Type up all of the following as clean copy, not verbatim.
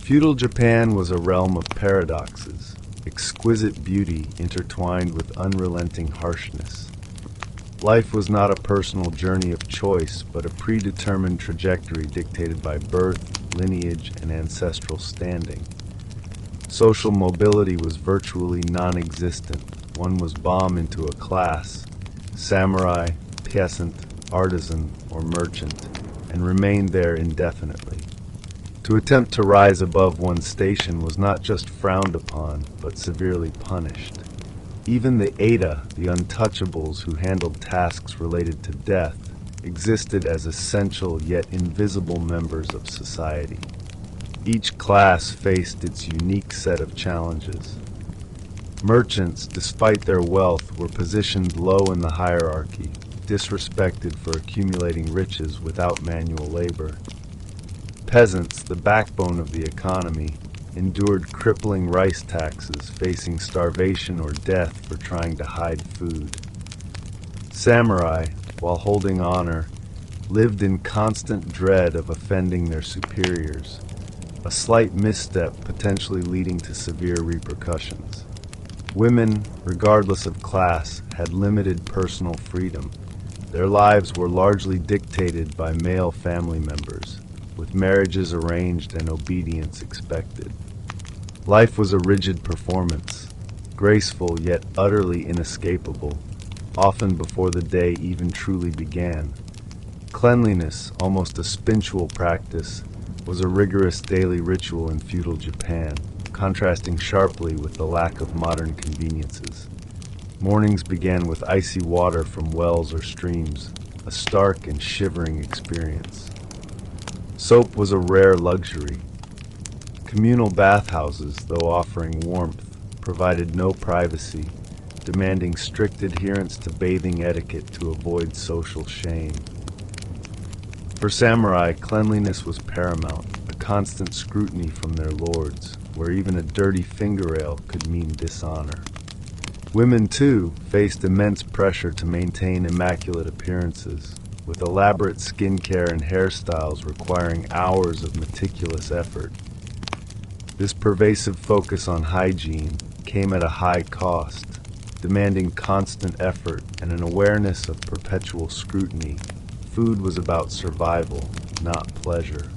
Feudal Japan was a realm of paradoxes, exquisite beauty intertwined with unrelenting harshness. Life was not a personal journey of choice, but a predetermined trajectory dictated by birth, lineage, and ancestral standing. Social mobility was virtually non-existent. One was bombed into a class, samurai, peasant, artisan, or merchant, and remained there indefinitely. To attempt to rise above one's station was not just frowned upon, but severely punished. Even the Ada, the untouchables who handled tasks related to death, existed as essential yet invisible members of society. Each class faced its unique set of challenges. Merchants, despite their wealth, were positioned low in the hierarchy, disrespected for accumulating riches without manual labor. Peasants, the backbone of the economy, endured crippling rice taxes, facing starvation or death for trying to hide food. Samurai, while holding honor, lived in constant dread of offending their superiors, a slight misstep potentially leading to severe repercussions. Women, regardless of class, had limited personal freedom. Their lives were largely dictated by male family members, with marriages arranged and obedience expected. Life was a rigid performance, graceful yet utterly inescapable, often before the day even truly began. Cleanliness, almost a spiritual practice, was a rigorous daily ritual in feudal Japan, contrasting sharply with the lack of modern conveniences. Mornings began with icy water from wells or streams, a stark and shivering experience. Soap was a rare luxury. Communal bathhouses, though offering warmth, provided no privacy, demanding strict adherence to bathing etiquette to avoid social shame. For samurai, cleanliness was paramount, a constant scrutiny from their lords, where even a dirty finger nail could mean dishonor. Women, too, faced immense pressure to maintain immaculate appearances, with elaborate skincare and hairstyles requiring hours of meticulous effort. This pervasive focus on hygiene came at a high cost, demanding constant effort and an awareness of perpetual scrutiny. Food was about survival, not pleasure.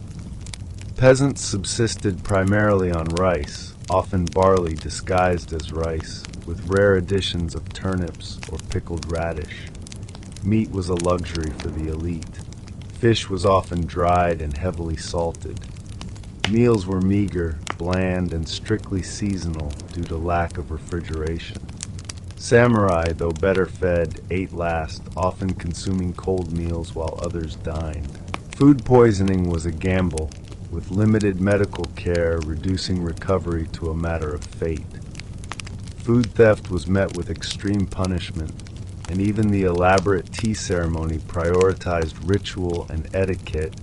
Peasants subsisted primarily on rice, often barley disguised as rice, with rare additions of turnips or pickled radish. Meat was a luxury for the elite. Fish was often dried and heavily salted. Meals were meager, bland, and strictly seasonal due to lack of refrigeration. Samurai, though better fed, ate last, often consuming cold meals while others dined. Food poisoning was a gamble, with limited medical care reducing recovery to a matter of fate. Food theft was met with extreme punishment, and even the elaborate tea ceremony prioritized ritual and etiquette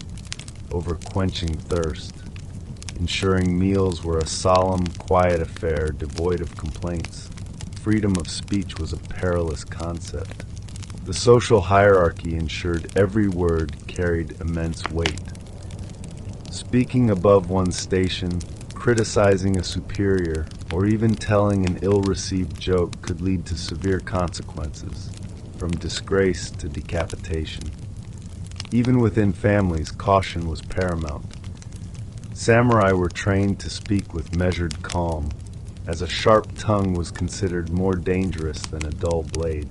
over quenching thirst, ensuring meals were a solemn, quiet affair devoid of complaints. Freedom of speech was a perilous concept. The social hierarchy ensured every word carried immense weight. Speaking above one's station, criticizing a superior, or even telling an ill-received joke could lead to severe consequences, from disgrace to decapitation. Even within families, caution was paramount. Samurai were trained to speak with measured calm, as a sharp tongue was considered more dangerous than a dull blade.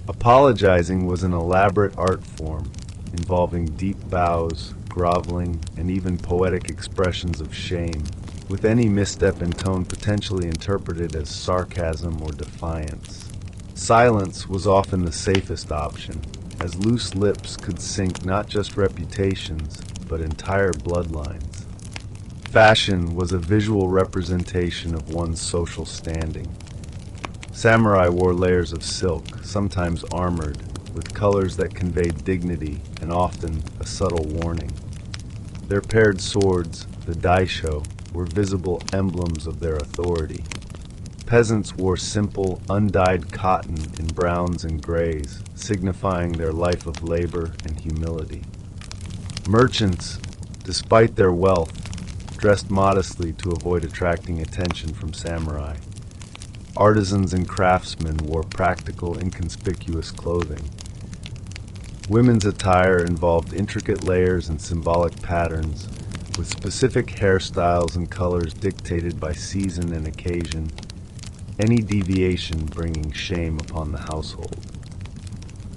Apologizing was an elaborate art form, involving deep bows, groveling, and even poetic expressions of shame, with any misstep in tone potentially interpreted as sarcasm or defiance. Silence was often the safest option, as loose lips could sink not just reputations, but entire bloodlines. Fashion was a visual representation of one's social standing. Samurai wore layers of silk, sometimes armored, with colors that conveyed dignity and often a subtle warning. Their paired swords, the daisho, were visible emblems of their authority. Peasants wore simple, undyed cotton in browns and grays, signifying their life of labor and humility. Merchants, despite their wealth, dressed modestly to avoid attracting attention from samurai. Artisans and craftsmen wore practical, inconspicuous clothing. Women's attire involved intricate layers and symbolic patterns, with specific hairstyles and colors dictated by season and occasion, any deviation bringing shame upon the household.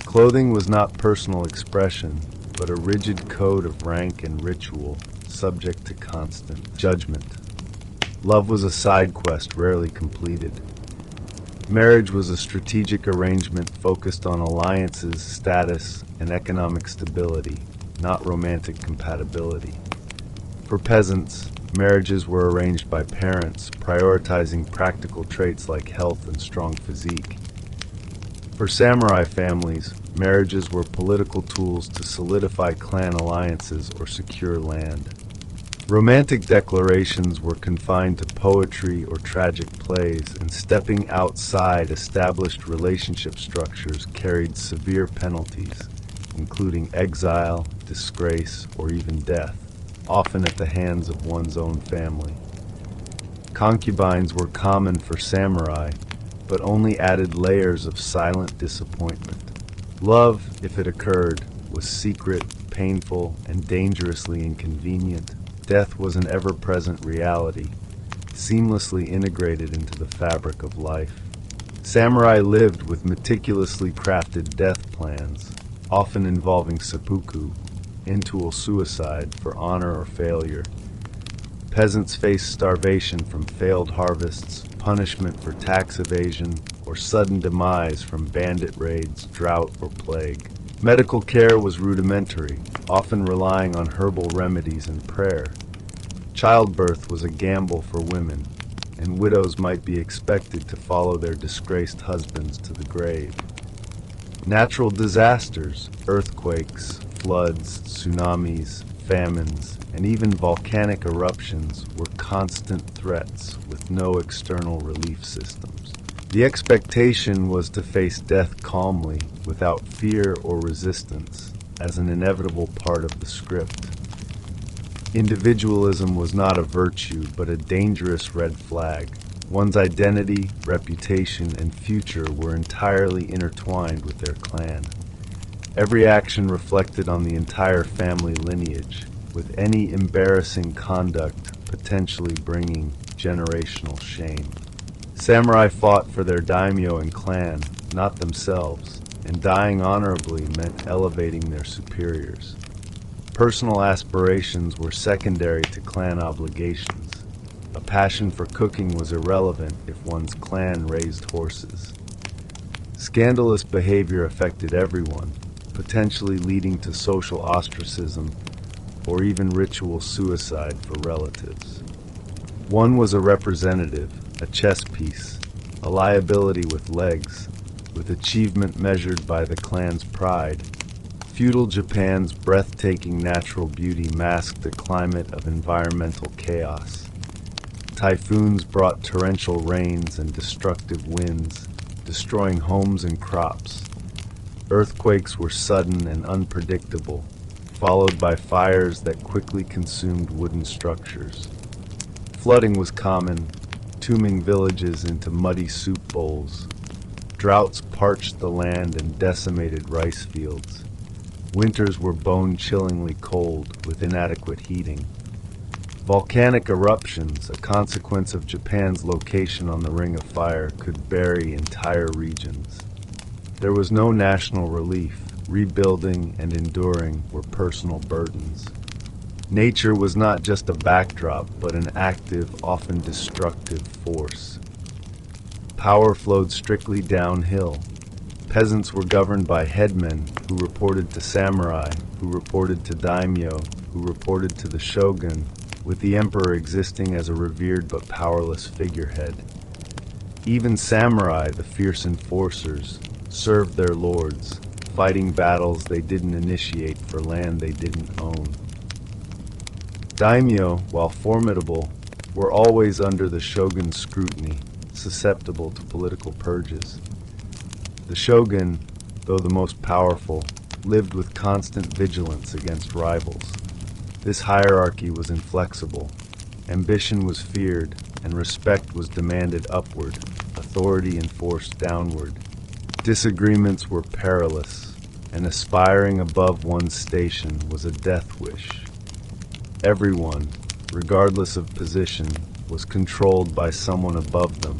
Clothing was not personal expression, but a rigid code of rank and ritual, subject to constant judgment. Love was a side quest rarely completed. Marriage was a strategic arrangement focused on alliances, status, and economic stability, not romantic compatibility. For peasants, marriages were arranged by parents, prioritizing practical traits like health and strong physique. For samurai families, marriages were political tools to solidify clan alliances or secure land. Romantic declarations were confined to poetry or tragic plays, and stepping outside established relationship structures carried severe penalties, including exile, disgrace, or even death, often at the hands of one's own family. Concubines were common for samurai, but only added layers of silent disappointment. Love, if it occurred, was secret, painful, and dangerously inconvenient. Death was an ever-present reality, seamlessly integrated into the fabric of life. Samurai lived with meticulously crafted death plans, often involving seppuku, ritual suicide for honor or failure. Peasants faced starvation from failed harvests, punishment for tax evasion, or sudden demise from bandit raids, drought, or plague. Medical care was rudimentary, often relying on herbal remedies and prayer. Childbirth was a gamble for women, and widows might be expected to follow their disgraced husbands to the grave. Natural disasters, earthquakes, floods, tsunamis, famines, and even volcanic eruptions were constant threats with no external relief systems. The expectation was to face death calmly, without fear or resistance, as an inevitable part of the script. Individualism was not a virtue, but a dangerous red flag. One's identity, reputation, and future were entirely intertwined with their clan. Every action reflected on the entire family lineage, with any embarrassing conduct potentially bringing generational shame. Samurai fought for their daimyo and clan, not themselves, and dying honorably meant elevating their superiors. Personal aspirations were secondary to clan obligations. A passion for cooking was irrelevant if one's clan raised horses. Scandalous behavior affected everyone, potentially leading to social ostracism or even ritual suicide for relatives. One was a representative, a chess piece, a liability with legs, with achievement measured by the clan's pride. Feudal Japan's breathtaking natural beauty masked a climate of environmental chaos. Typhoons brought torrential rains and destructive winds, destroying homes and crops. Earthquakes were sudden and unpredictable, followed by fires that quickly consumed wooden structures. Flooding was common, tombing villages into muddy soup bowls. Droughts parched the land and decimated rice fields. Winters were bone-chillingly cold, with inadequate heating. Volcanic eruptions, a consequence of Japan's location on the Ring of Fire, could bury entire regions. There was no national relief. Rebuilding and enduring were personal burdens. Nature was not just a backdrop, but an active, often destructive force. Power flowed strictly downhill. Peasants were governed by headmen who reported to samurai, who reported to daimyo, who reported to the shogun, with the emperor existing as a revered but powerless figurehead. Even samurai, the fierce enforcers, served their lords, fighting battles they didn't initiate for land they didn't own. Daimyo, while formidable, were always under the shogun's scrutiny, susceptible to political purges. The shogun, though the most powerful, lived with constant vigilance against rivals. This hierarchy was inflexible. Ambition was feared, and respect was demanded upward, authority enforced downward. Disagreements were perilous, and aspiring above one's station was a death wish. Everyone, regardless of position, was controlled by someone above them,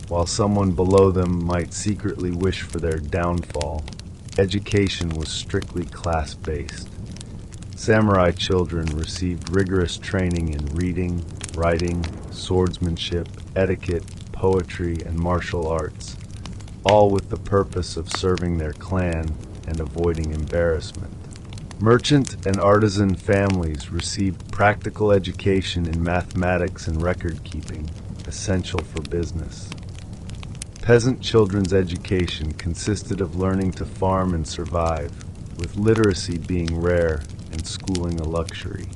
while someone below them might secretly wish for their downfall. Education was strictly class-based. Samurai children received rigorous training in reading, writing, swordsmanship, etiquette, poetry, and martial arts, all with the purpose of serving their clan and avoiding embarrassment. Merchant and artisan families received practical education in mathematics and record-keeping, essential for business. Peasant children's education consisted of learning to farm and survive, with literacy being rare and schooling a luxury.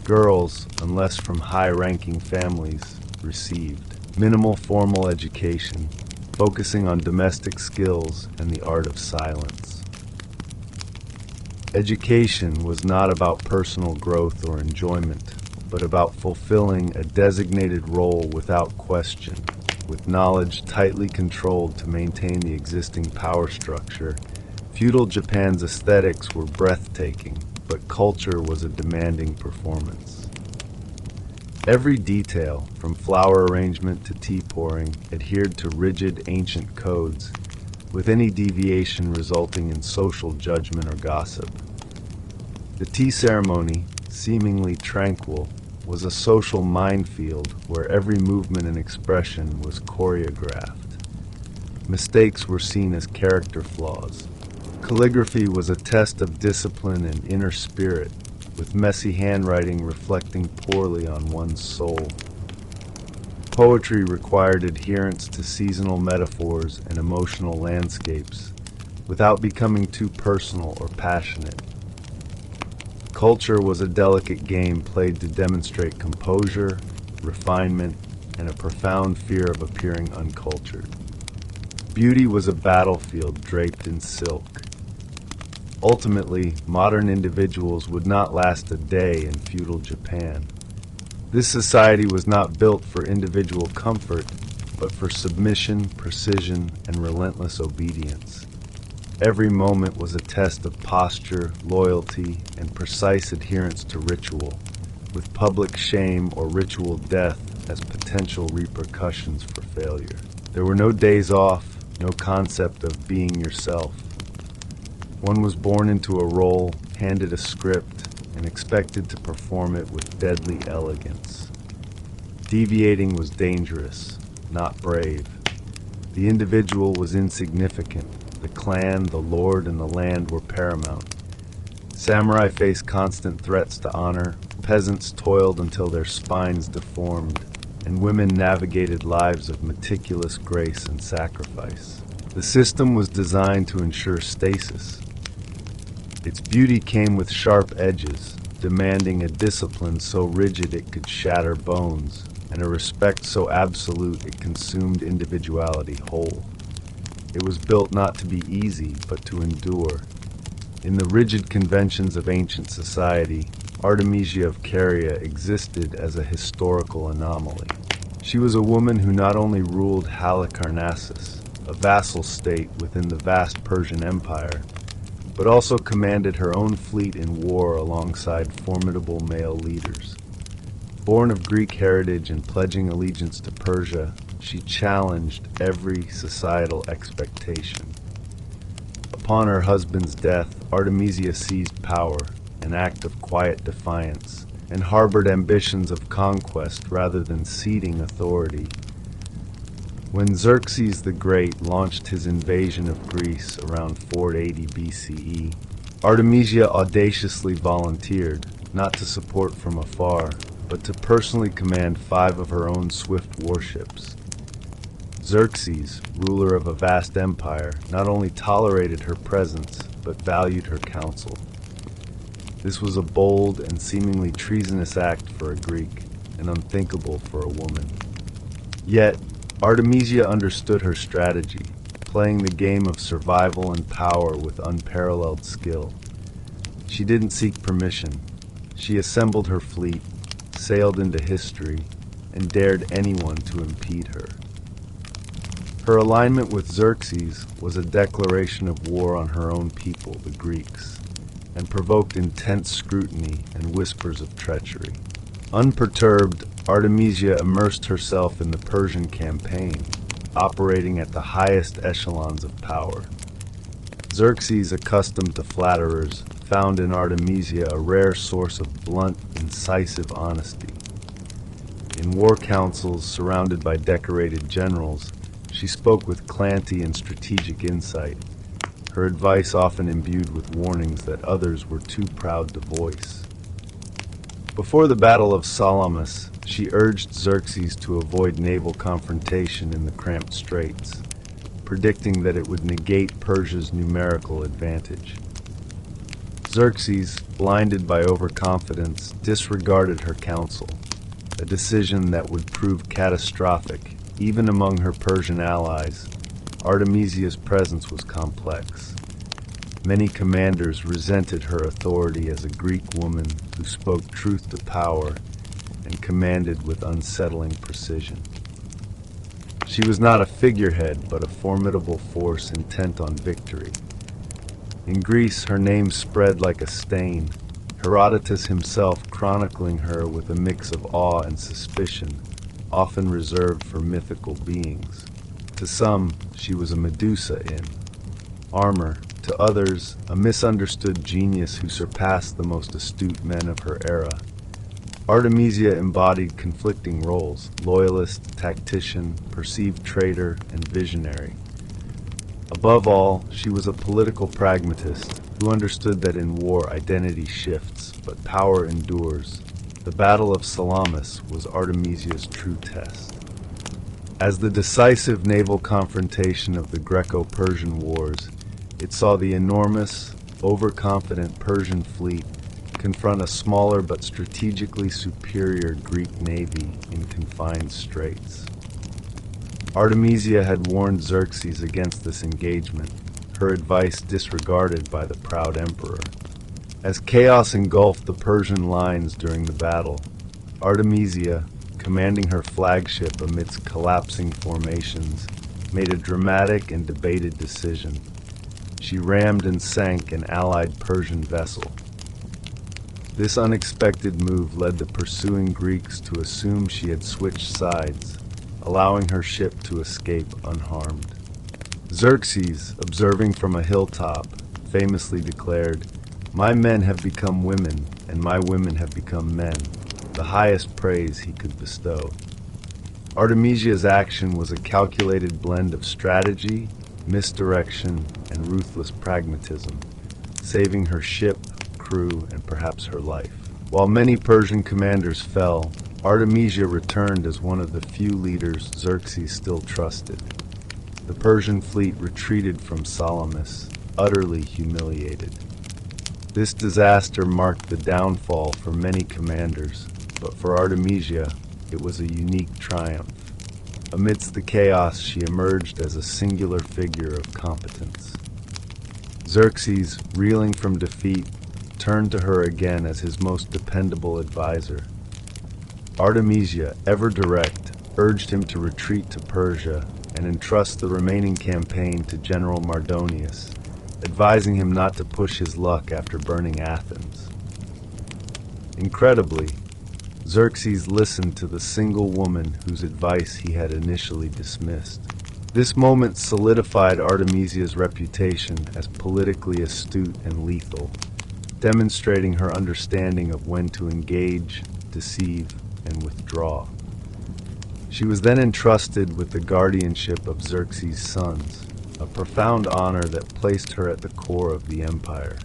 Girls, unless from high-ranking families, received minimal formal education, focusing on domestic skills and the art of silence. Education was not about personal growth or enjoyment, but about fulfilling a designated role without question, with knowledge tightly controlled to maintain the existing power structure. Feudal Japan's aesthetics were breathtaking, but culture was a demanding performance. Every detail, from flower arrangement to tea pouring, adhered to rigid ancient codes, with any deviation resulting in social judgment or gossip. The tea ceremony, seemingly tranquil, was a social minefield where every movement and expression was choreographed. Mistakes were seen as character flaws. Calligraphy was a test of discipline and inner spirit, with messy handwriting reflecting poorly on one's soul. Poetry required adherence to seasonal metaphors and emotional landscapes, without becoming too personal or passionate. Culture was a delicate game played to demonstrate composure, refinement, and a profound fear of appearing uncultured. Beauty was a battlefield draped in silk. Ultimately, modern individuals would not last a day in feudal Japan. This society was not built for individual comfort, but for submission, precision, and relentless obedience. Every moment was a test of posture, loyalty, and precise adherence to ritual, with public shame or ritual death as potential repercussions for failure. There were no days off, no concept of being yourself. One was born into a role, handed a script, and expected to perform it with deadly elegance. Deviating was dangerous, not brave. The individual was insignificant. The clan, the lord, and the land were paramount. Samurai faced constant threats to honor, peasants toiled until their spines deformed, and women navigated lives of meticulous grace and sacrifice. The system was designed to ensure stasis. Its beauty came with sharp edges, demanding a discipline so rigid it could shatter bones, and a respect so absolute it consumed individuality whole. It was built not to be easy, but to endure. In the rigid conventions of ancient society, Artemisia of Caria existed as a historical anomaly. She was a woman who not only ruled Halicarnassus, a vassal state within the vast Persian Empire, but also commanded her own fleet in war alongside formidable male leaders. Born of Greek heritage and pledging allegiance to Persia, she challenged every societal expectation. Upon her husband's death, Artemisia seized power, an act of quiet defiance, and harbored ambitions of conquest rather than ceding authority. When Xerxes the Great launched his invasion of Greece around 480 BCE, Artemisia audaciously volunteered, not to support from afar, but to personally command 5 of her own swift warships. Xerxes, ruler of a vast empire, not only tolerated her presence, but valued her counsel. This was a bold and seemingly treasonous act for a Greek, and unthinkable for a woman. Yet, Artemisia understood her strategy, playing the game of survival and power with unparalleled skill. She didn't seek permission. She assembled her fleet, sailed into history, and dared anyone to impede her. Her alignment with Xerxes was a declaration of war on her own people, the Greeks, and provoked intense scrutiny and whispers of treachery. Unperturbed, Artemisia immersed herself in the Persian campaign, operating at the highest echelons of power. Xerxes, accustomed to flatterers, found in Artemisia a rare source of blunt, incisive honesty. In war councils surrounded by decorated generals, she spoke with clarity and strategic insight, her advice often imbued with warnings that others were too proud to voice. Before the Battle of Salamis, she urged Xerxes to avoid naval confrontation in the cramped straits, predicting that it would negate Persia's numerical advantage. Xerxes, blinded by overconfidence, disregarded her counsel, a decision that would prove catastrophic. Even among her Persian allies, Artemisia's presence was complex. Many commanders resented her authority as a Greek woman who spoke truth to power and commanded with unsettling precision. She was not a figurehead, but a formidable force intent on victory. In Greece, her name spread like a stain, Herodotus himself chronicling her with a mix of awe and suspicion, often reserved for mythical beings. To some, she was a Medusa in armor. To others, a misunderstood genius who surpassed the most astute men of her era. Artemisia embodied conflicting roles: loyalist, tactician, perceived traitor, and visionary. Above all, she was a political pragmatist who understood that in war identity shifts, but power endures. The Battle of Salamis was Artemisia's true test. As the decisive naval confrontation of the Greco-Persian Wars, it saw the enormous, overconfident Persian fleet confront a smaller but strategically superior Greek navy in confined straits. Artemisia had warned Xerxes against this engagement, her advice disregarded by the proud emperor. As chaos engulfed the Persian lines during the battle, Artemisia, commanding her flagship amidst collapsing formations, made a dramatic and debated decision. She rammed and sank an allied Persian vessel. This unexpected move led the pursuing Greeks to assume she had switched sides, allowing her ship to escape unharmed. Xerxes, observing from a hilltop, famously declared, "My men have become women, and my women have become men," the highest praise he could bestow. Artemisia's action was a calculated blend of strategy, misdirection, and ruthless pragmatism, saving her ship, crew, and perhaps her life. While many Persian commanders fell, Artemisia returned as one of the few leaders Xerxes still trusted. The Persian fleet retreated from Salamis, utterly humiliated. This disaster marked the downfall for many commanders, but for Artemisia, it was a unique triumph. Amidst the chaos, she emerged as a singular figure of competence. Xerxes, reeling from defeat, turned to her again as his most dependable advisor. Artemisia, ever direct, urged him to retreat to Persia and entrust the remaining campaign to General Mardonius, advising him not to push his luck after burning Athens. Incredibly, Xerxes listened to the single woman whose advice he had initially dismissed. This moment solidified Artemisia's reputation as politically astute and lethal, demonstrating her understanding of when to engage, deceive, and withdraw. She was then entrusted with the guardianship of Xerxes' sons, a profound honor that placed her at the core of the empire.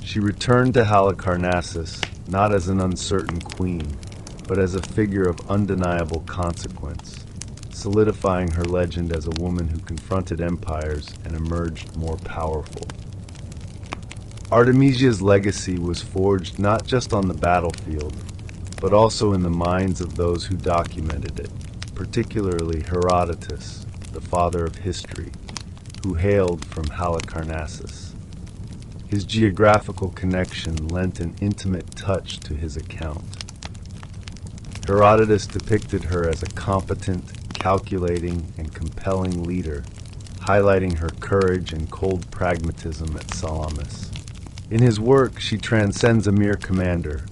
She returned to Halicarnassus not as an uncertain queen, but as a figure of undeniable consequence, solidifying her legend as a woman who confronted empires and emerged more powerful. Artemisia's legacy was forged not just on the battlefield, but also in the minds of those who documented it, particularly Herodotus, the father of history, who hailed from Halicarnassus. His geographical connection lent an intimate touch to his account. Herodotus depicted her as a competent, calculating, and compelling leader, highlighting her courage and cold pragmatism at Salamis. In his work, she transcends a mere commander,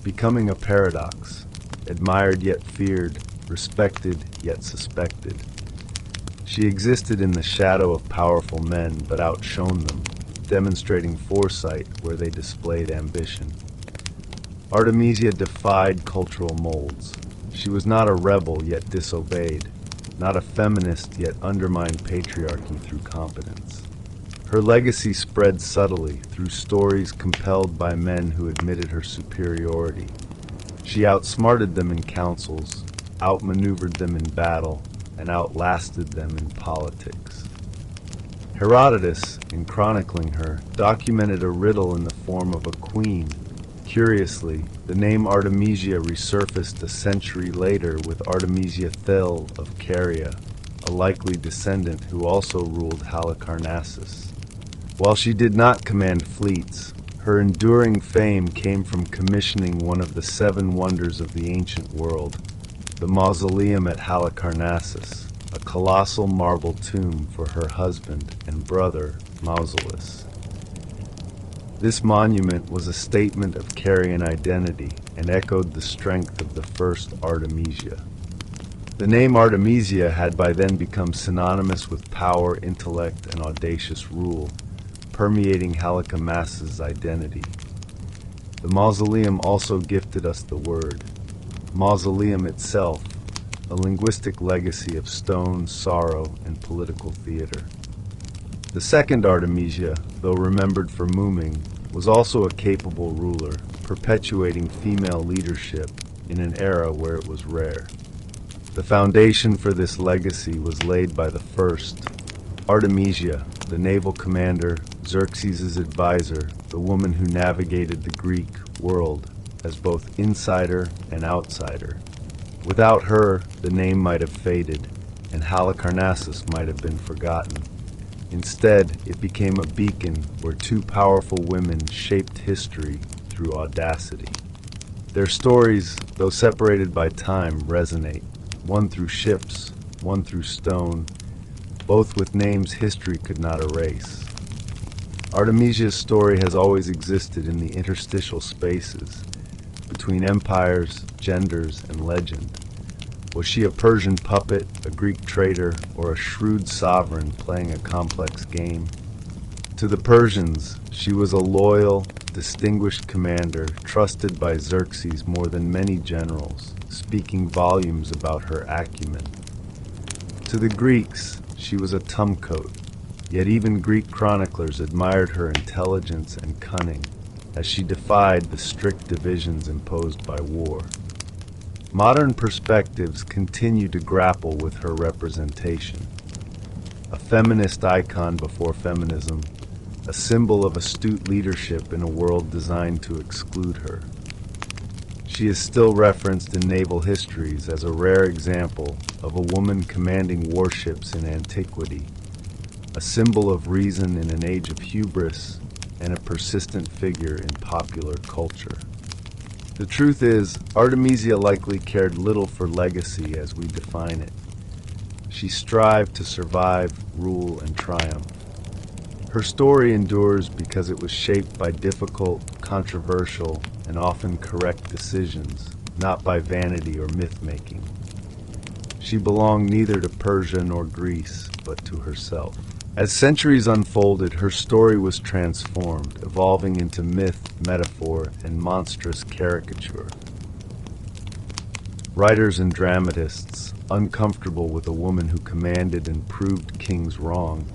becoming a paradox, admired yet feared, respected yet suspected. She existed in the shadow of powerful men, but outshone them, demonstrating foresight where they displayed ambition. Artemisia defied cultural molds. She was not a rebel yet disobeyed, not a feminist yet undermined patriarchy through competence. Her legacy spread subtly through stories compelled by men who admitted her superiority. She outsmarted them in councils, outmaneuvered them in battle, and outlasted them in politics. Herodotus, in chronicling her, documented a riddle in the form of a queen. Curiously, the name Artemisia resurfaced a century later with Artemisia Thel of Caria, a likely descendant who also ruled Halicarnassus. While she did not command fleets, her enduring fame came from commissioning one of the seven wonders of the ancient world, the mausoleum at Halicarnassus, a colossal marble tomb for her husband and brother, Mausolus. This monument was a statement of Carian identity and echoed the strength of the first Artemisia. The name Artemisia had by then become synonymous with power, intellect, and audacious rule, permeating Halicarnassus' identity. The mausoleum also gifted us the word. Mausoleum itself, a linguistic legacy of stone, sorrow, and political theater. The second Artemisia, though remembered for mooming, was also a capable ruler, perpetuating female leadership in an era where it was rare. The foundation for this legacy was laid by the first, Artemisia, the naval commander, Xerxes' advisor, the woman who navigated the Greek world as both insider and outsider. Without her, the name might have faded, and Halicarnassus might have been forgotten. Instead, it became a beacon where two powerful women shaped history through audacity. Their stories, though separated by time, resonate, one through ships, one through stone, both with names history could not erase. Artemisia's story has always existed in the interstitial spaces between empires, genders, and legend. Was she a Persian puppet, a Greek traitor, or a shrewd sovereign playing a complex game? To the Persians, she was a loyal, distinguished commander trusted by Xerxes more than many generals, speaking volumes about her acumen. To the Greeks, she was a tumcoat, yet even Greek chroniclers admired her intelligence and cunning, as she defied the strict divisions imposed by war. Modern perspectives continue to grapple with her representation. A feminist icon before feminism, a symbol of astute leadership in a world designed to exclude her. She is still referenced in naval histories as a rare example of a woman commanding warships in antiquity, a symbol of reason in an age of hubris, and a persistent figure in popular culture. The truth is, Artemisia likely cared little for legacy as we define it. She strived to survive, rule, and triumph. Her story endures because it was shaped by difficult, controversial, and often correct decisions, not by vanity or myth-making. She belonged neither to Persia nor Greece, but to herself. As centuries unfolded, her story was transformed, evolving into myth, metaphor, and monstrous caricature. Writers and dramatists, uncomfortable with a woman who commanded and proved kings wrong,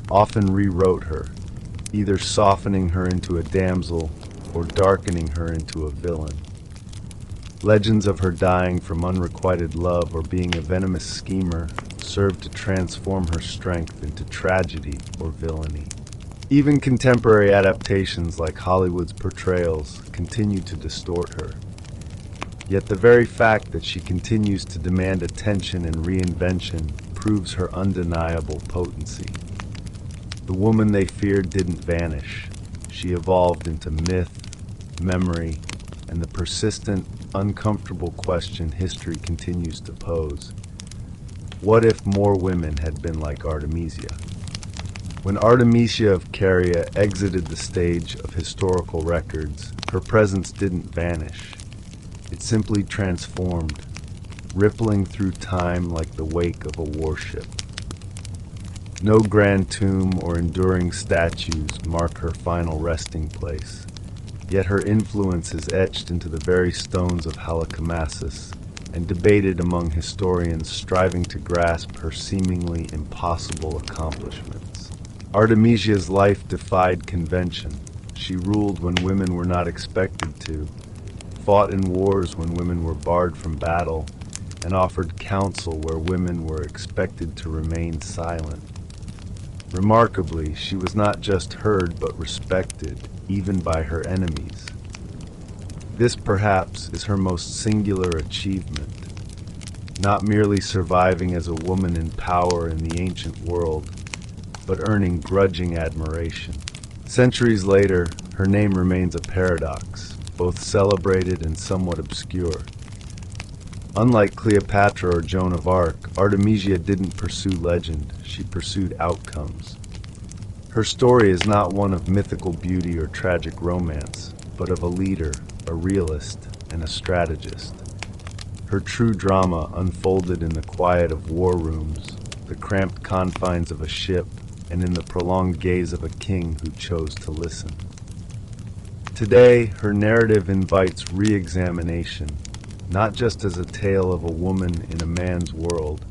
often rewrote her, either softening her into a damsel or darkening her into a villain. Legends of her dying from unrequited love or being a venomous schemer served to transform her strength into tragedy or villainy. Even contemporary adaptations like Hollywood's portrayals continue to distort her. Yet the very fact that she continues to demand attention and reinvention proves her undeniable potency. The woman they feared didn't vanish. She evolved into myth, memory, and the persistent, uncomfortable question history continues to pose. What if more women had been like Artemisia? When Artemisia of Caria exited the stage of historical records, her presence didn't vanish. It simply transformed, rippling through time like the wake of a warship. No grand tomb or enduring statues mark her final resting place, yet her influence is etched into the very stones of Halicarnassus and debated among historians striving to grasp her seemingly impossible accomplishments. Artemisia's life defied convention. She ruled when women were not expected to, fought in wars when women were barred from battle, and offered counsel where women were expected to remain silent. Remarkably, she was not just heard but respected, even by her enemies. This perhaps is her most singular achievement, not merely surviving as a woman in power in the ancient world, but earning grudging admiration. Centuries later, her name remains a paradox, both celebrated and somewhat obscure. Unlike Cleopatra or Joan of Arc, Artemisia didn't pursue legend, she pursued outcomes. Her story is not one of mythical beauty or tragic romance, but of a leader, a realist, and a strategist. Her true drama unfolded in the quiet of war rooms, the cramped confines of a ship, and in the prolonged gaze of a king who chose to listen. Today, her narrative invites re-examination, not just as a tale of a woman in a man's world,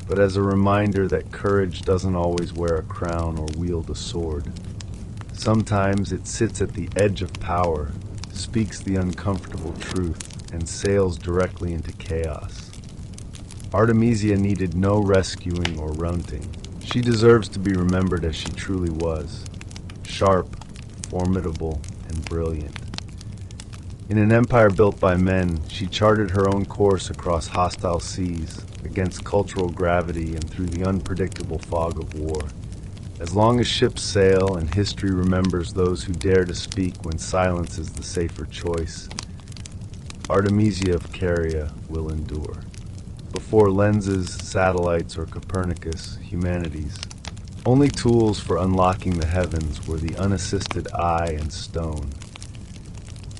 but as a reminder that courage doesn't always wear a crown or wield a sword. Sometimes it sits at the edge of power, speaks the uncomfortable truth, and sails directly into chaos. Artemisia needed no rescuing or runting. She deserves to be remembered as she truly was, sharp, formidable, and brilliant. In an empire built by men, she charted her own course across hostile seas, against cultural gravity and through the unpredictable fog of war. As long as ships sail and history remembers those who dare to speak when silence is the safer choice, Artemisia of Caria will endure. Before lenses, satellites, or Copernicus, humanity's only tools for unlocking the heavens were the unassisted eye and stone.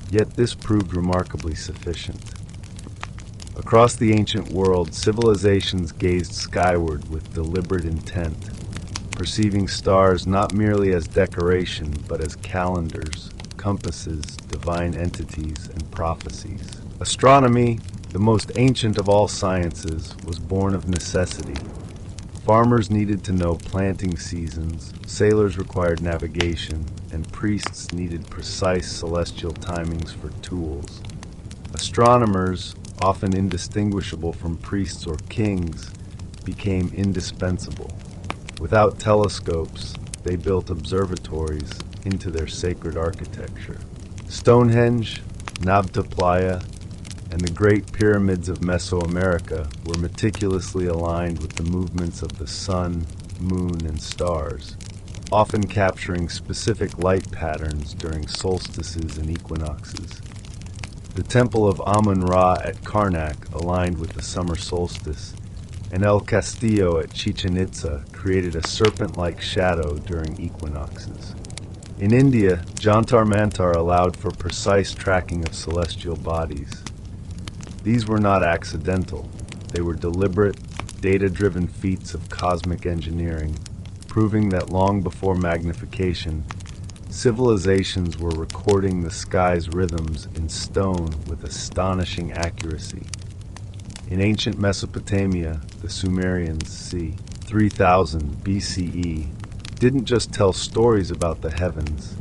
Yet this proved remarkably sufficient. Across the ancient world, civilizations gazed skyward with deliberate intent, perceiving stars not merely as decoration, but as calendars, compasses, divine entities, and prophecies. Astronomy, the most ancient of all sciences, was born of necessity. Farmers needed to know planting seasons, sailors required navigation, and priests needed precise celestial timings for tools. Astronomers, often indistinguishable from priests or kings, became indispensable. Without telescopes, they built observatories into their sacred architecture. Stonehenge, Nabta Playa, and the great pyramids of Mesoamerica were meticulously aligned with the movements of the sun, moon, and stars, often capturing specific light patterns during solstices and equinoxes. The temple of Amun-Ra at Karnak aligned with the summer solstice, and El Castillo at Chichen Itza created a serpent-like shadow during equinoxes. In India, Jantar Mantar allowed for precise tracking of celestial bodies. These were not accidental. They were deliberate, data-driven feats of cosmic engineering, proving that long before magnification, civilizations were recording the sky's rhythms in stone with astonishing accuracy. In ancient Mesopotamia, the Sumerians, c. 3000 BCE, didn't just tell stories about the heavens.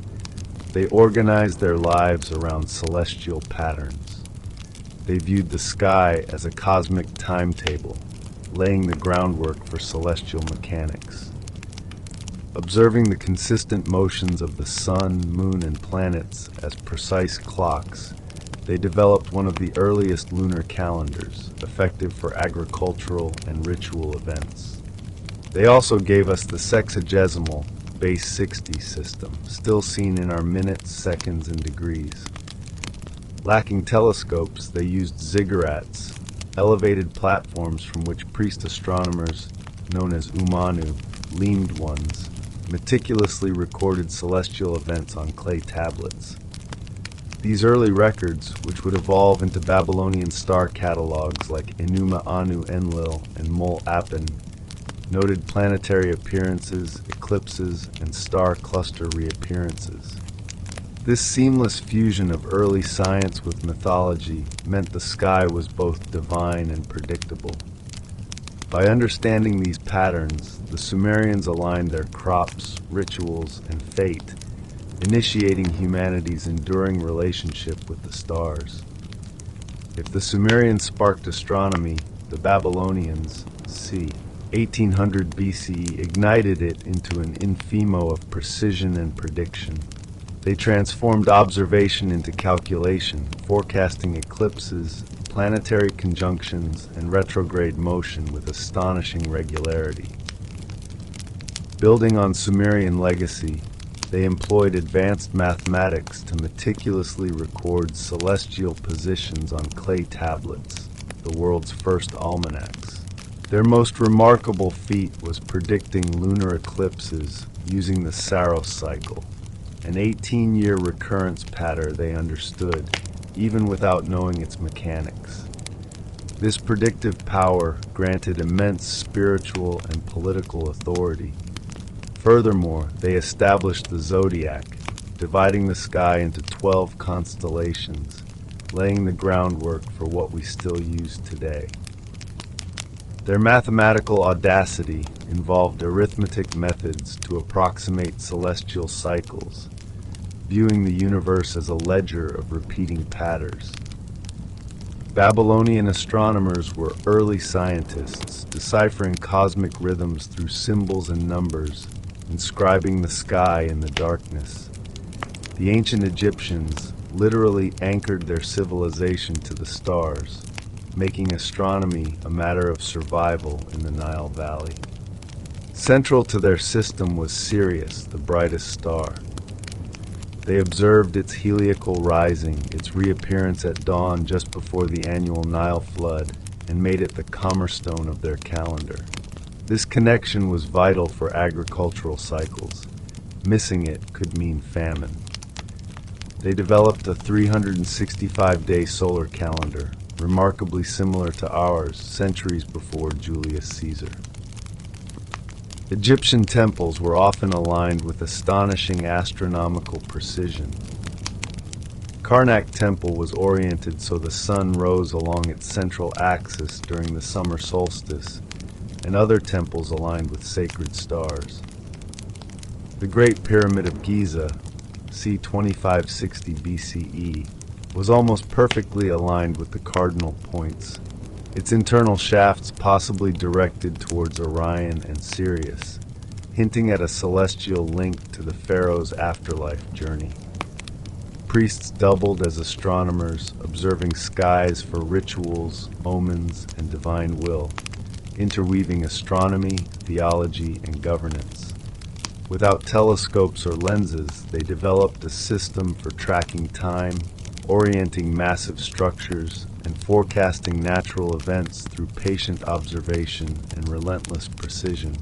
They organized their lives around celestial patterns. They viewed the sky as a cosmic timetable, laying the groundwork for celestial mechanics. Observing the consistent motions of the sun, moon, and planets as precise clocks, they developed one of the earliest lunar calendars, effective for agricultural and ritual events. They also gave us the sexagesimal, base 60 system, still seen in our minutes, seconds, and degrees. Lacking telescopes, they used ziggurats, elevated platforms from which priest astronomers, known as umanu, leamed ones, meticulously recorded celestial events on clay tablets. These early records, which would evolve into Babylonian star catalogs like Enuma Anu Enlil and Mul Apen, noted planetary appearances, eclipses, and star cluster reappearances. This seamless fusion of early science with mythology meant the sky was both divine and predictable. By understanding these patterns, the Sumerians aligned their crops, rituals, and fate, initiating humanity's enduring relationship with the stars. If the Sumerians sparked astronomy, the Babylonians, c. 1800 BCE, ignited it into an infimo of precision and prediction. They transformed observation into calculation, forecasting eclipses, planetary conjunctions, and retrograde motion with astonishing regularity. Building on Sumerian legacy, they employed advanced mathematics to meticulously record celestial positions on clay tablets, the world's first almanacs. Their most remarkable feat was predicting lunar eclipses using the Saros cycle, an 18-year recurrence pattern they understood, even without knowing its mechanics. This predictive power granted immense spiritual and political authority. Furthermore, they established the zodiac, dividing the sky into 12 constellations, laying the groundwork for what we still use today. Their mathematical audacity involved arithmetic methods to approximate celestial cycles, viewing the universe as a ledger of repeating patterns. Babylonian astronomers were early scientists, deciphering cosmic rhythms through symbols and numbers, inscribing the sky in the darkness. The ancient Egyptians literally anchored their civilization to the stars, making astronomy a matter of survival in the Nile Valley. Central to their system was Sirius, the brightest star. They observed its heliacal rising, its reappearance at dawn just before the annual Nile flood, and made it the cornerstone of their calendar. This connection was vital for agricultural cycles. Missing it could mean famine. They developed a 365-day solar calendar, remarkably similar to ours, centuries before Julius Caesar. Egyptian temples were often aligned with astonishing astronomical precision. Karnak Temple was oriented so the sun rose along its central axis during the summer solstice, and other temples aligned with sacred stars. The Great Pyramid of Giza, c. 2560 BCE, was almost perfectly aligned with the cardinal points, its internal shafts possibly directed towards Orion and Sirius, hinting at a celestial link to the pharaoh's afterlife journey. Priests doubled as astronomers, observing skies for rituals, omens, and divine will, interweaving astronomy, theology, and governance. Without telescopes or lenses, they developed a system for tracking time, orienting massive structures, and forecasting natural events through patient observation and relentless precision,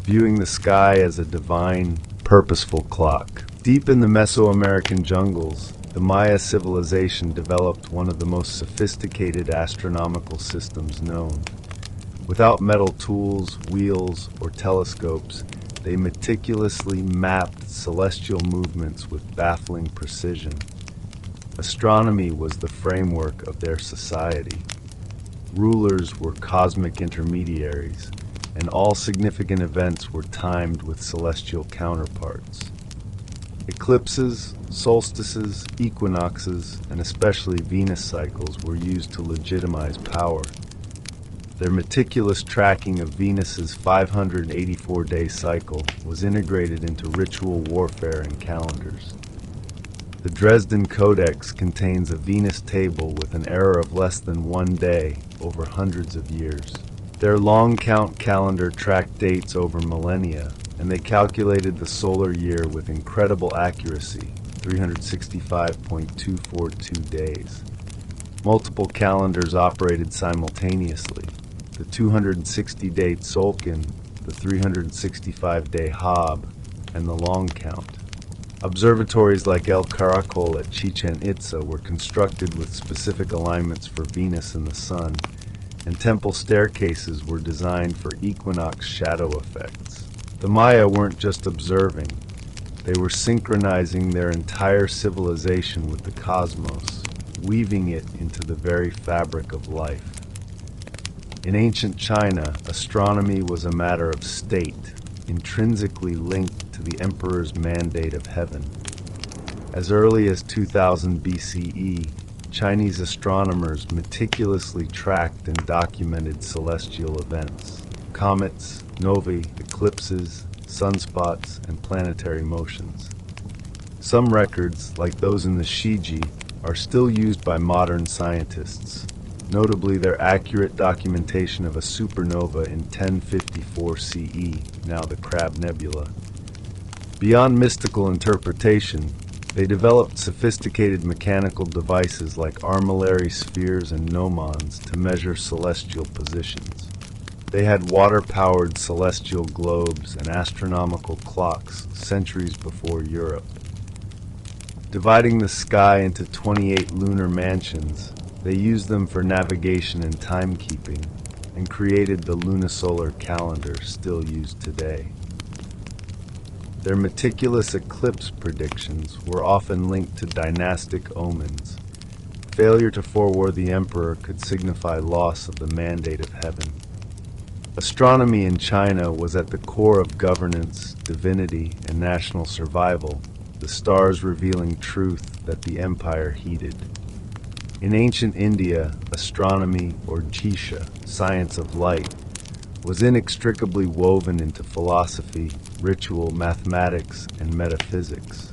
viewing the sky as a divine, purposeful clock. Deep in the Mesoamerican jungles, the Maya civilization developed one of the most sophisticated astronomical systems known. Without metal tools, wheels, or telescopes, they meticulously mapped celestial movements with baffling precision. Astronomy was the framework of their society. Rulers were cosmic intermediaries, and all significant events were timed with celestial counterparts. Eclipses, solstices, equinoxes, and especially Venus cycles were used to legitimize power. Their meticulous tracking of Venus's 584-day cycle was integrated into ritual warfare and calendars. The Dresden Codex contains a Venus table with an error of less than 1 day over hundreds of years. Their long count calendar tracked dates over millennia, and they calculated the solar year with incredible accuracy, 365.242 days. Multiple calendars operated simultaneously: the 260-day Tzolk'in, the 365-day Hab, and the long count. Observatories like El Caracol at Chichen Itza were constructed with specific alignments for Venus and the Sun, and temple staircases were designed for equinox shadow effects. The Maya weren't just observing, they were synchronizing their entire civilization with the cosmos, weaving it into the very fabric of life. In ancient China, astronomy was a matter of state, intrinsically linked to the emperor's mandate of heaven. As early as 2000 BCE, Chinese astronomers meticulously tracked and documented celestial events: comets, novae, eclipses, sunspots, and planetary motions. Some records, like those in the Shiji, are still used by modern scientists, notably their accurate documentation of a supernova in 1054 CE, now the Crab Nebula. Beyond mystical interpretation, they developed sophisticated mechanical devices like armillary spheres and gnomons to measure celestial positions. They had water-powered celestial globes and astronomical clocks centuries before Europe. Dividing the sky into 28 lunar mansions, they used them for navigation and timekeeping, and created the lunisolar calendar still used today. Their meticulous eclipse predictions were often linked to dynastic omens. Failure to foreward the emperor could signify loss of the mandate of heaven. Astronomy in China was at the core of governance, divinity, and national survival, the stars revealing truth that the empire heeded. In ancient India, astronomy, or Jyotisha, science of light, was inextricably woven into philosophy, ritual, mathematics, and metaphysics.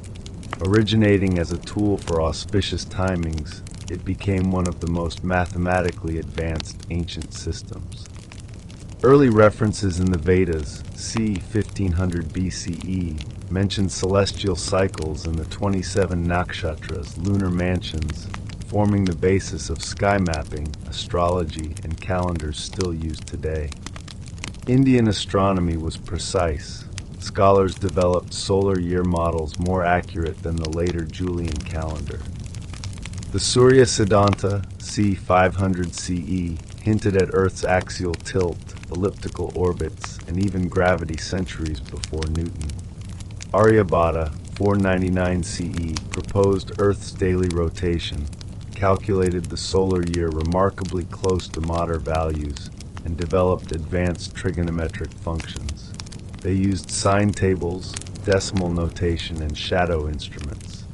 Originating as a tool for auspicious timings, it became one of the most mathematically advanced ancient systems. Early references in the Vedas, c. 1500 BCE, mention celestial cycles and the 27 nakshatras, lunar mansions, forming the basis of sky mapping, astrology, and calendars still used today. Indian astronomy was precise. Scholars developed solar year models more accurate than the later Julian calendar. The Surya Siddhanta, c. 500 CE, hinted at Earth's axial tilt, elliptical orbits, and even gravity centuries before Newton. Aryabhata, 499 CE, proposed Earth's daily rotation, calculated the solar year remarkably close to modern values, and developed advanced trigonometric functions. They used sine tables, decimal notation, and shadow instruments.